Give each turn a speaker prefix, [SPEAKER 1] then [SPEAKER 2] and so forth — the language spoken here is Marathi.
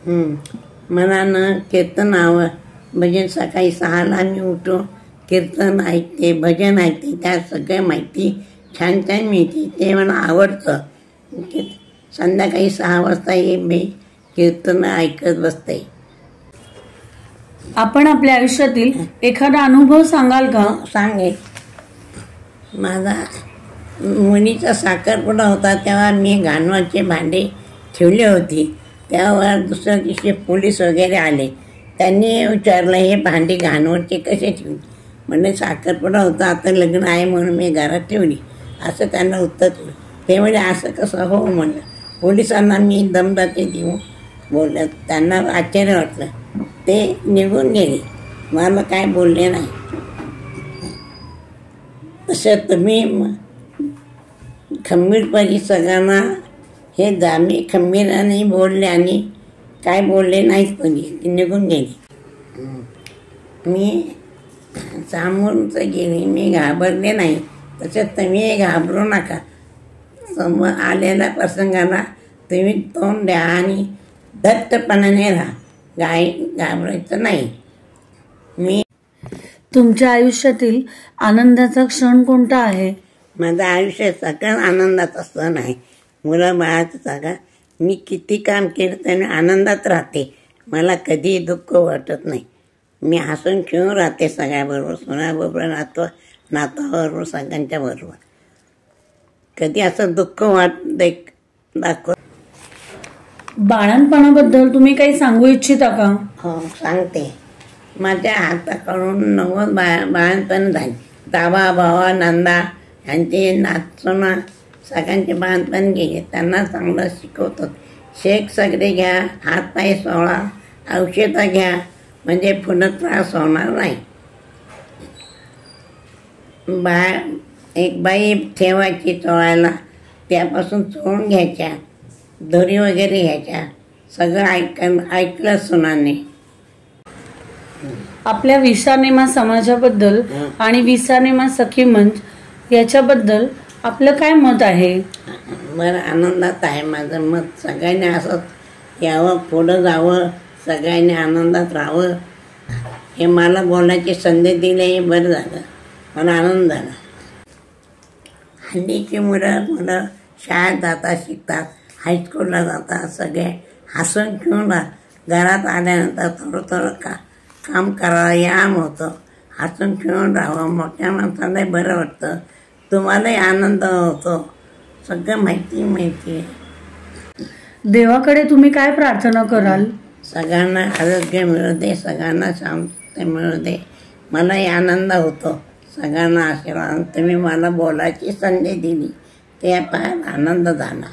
[SPEAKER 1] मनानं कीर्तन हवं. भजन सकाळी 6ला मी उठून कीर्तन ऐकते, भजन ऐकते, त्यात सगळं माहिती छान छान मिळते. ते मला आवडतं. संध्याकाळी 6 वाजता मी कीर्तन ऐकत बसते.
[SPEAKER 2] आपण आपल्या आयुष्यातील एखादा अनुभव सांगाल का?
[SPEAKER 1] सांगे. माझा मुलीचा साखरपुडा होता तेव्हा मी घाणवळचे भांडे ठेवली होती. त्यावर दुसऱ्या दिवशी पोलीस वगैरे आले. त्यांनी विचारलं हे भांडी घाणवळचे कसे ठेवली. म्हणजे साखरपुडा होता, आता लग्न आहे म्हणून मी घरात ठेवली असं त्यांना उत्तर दिलं. ते म्हणजे असं कसं हो म्हणलं. पोलिसांना मी दमदाटी देऊन बोललं. त्यांना आश्चर्य वाटलं. ते निघून गेले, मला काय बोलले नाही. तसं तुम्ही खंबीरपणे सगळ्यांना हे मी खंबीराने बोलले आणि काय बोलले नाहीत. कोणी निघून गेले. मी सामोरच गेले, मी घाबरले नाही. तसंच तुम्ही घाबरू नका. समोर आलेल्या प्रसंगाला तुम्ही तोंड द्या आणि धट्टपणाने राहा. घाबरायचं नाही. मी
[SPEAKER 2] तुमच्या आयुष्यातील आनंदाचा क्षण कोणता आहे?
[SPEAKER 1] माझं आयुष्य सगळं आनंदाचा क्षण आहे. मुलं बाळाचं सगळं मी किती काम केलं तरी आनंदात राहते. मला कधीही दुःख वाटत नाही. मी हसून खेळून राहते सगळ्याबरोबर, सुनाबरोबर, नाताबरोबर, सगळ्यांच्या बरोबर. कधी असं दुःख दाखव.
[SPEAKER 2] बाळणपणाबद्दल तुम्ही काही सांगू इच्छिता का?
[SPEAKER 1] हो, सांगते. माझ्या हाताकडून 90 बाळणपण झाली. दावा, भावा, नंदा यांचे नाचुना सगळ्यांचे बाळणपण गेले. त्यांना चांगलं शिकवतो. शेक सगळे घ्या, हातपाय सोळा, औषधं घ्या, म्हणजे पुन्हा त्रास होणार नाही. एक बाई ठेवायची चोळायला, त्यापासून चोळून घ्यायच्या, दोरी वगैरे घ्यायच्या. सगळं ऐकलं सुनाने.
[SPEAKER 2] आपल्या विसानेमा समाजाबद्दल आणि विसानेमा सखी मंच याच्याबद्दल आपलं काय मत आहे?
[SPEAKER 1] बरं, आनंदात आहे माझं मत. सगळ्यांनी असं यावं, पुढं जावं, सगळ्यांनी आनंदात राहावं. हे मला बोलायची संधी दिली, हे बरं झालं. मला आनंद झाला. हल्लीची मुलं शाळेत जातात, शिकतात, हायस्कूलला जातात. सगळे हसून खेळून घरात आल्यानंतर थोडं काम करावं, याम होतं. हसून खेळून राहावं. मोठ्या माणसालाही बरं वाटतं, तुम्हालाही आनंद होतो. सगळं माहिती आहे.
[SPEAKER 2] देवाकडे तुम्ही काय प्रार्थना कराल?
[SPEAKER 1] सगळ्यांना आरोग्य मिळू दे, सगळ्यांना शांती मिळू दे, मलाही आनंद होतो. सगळ्यांना आशीर्वाद. तुम्ही मला बोलायची संधी दिली, ते फार आनंद झाला.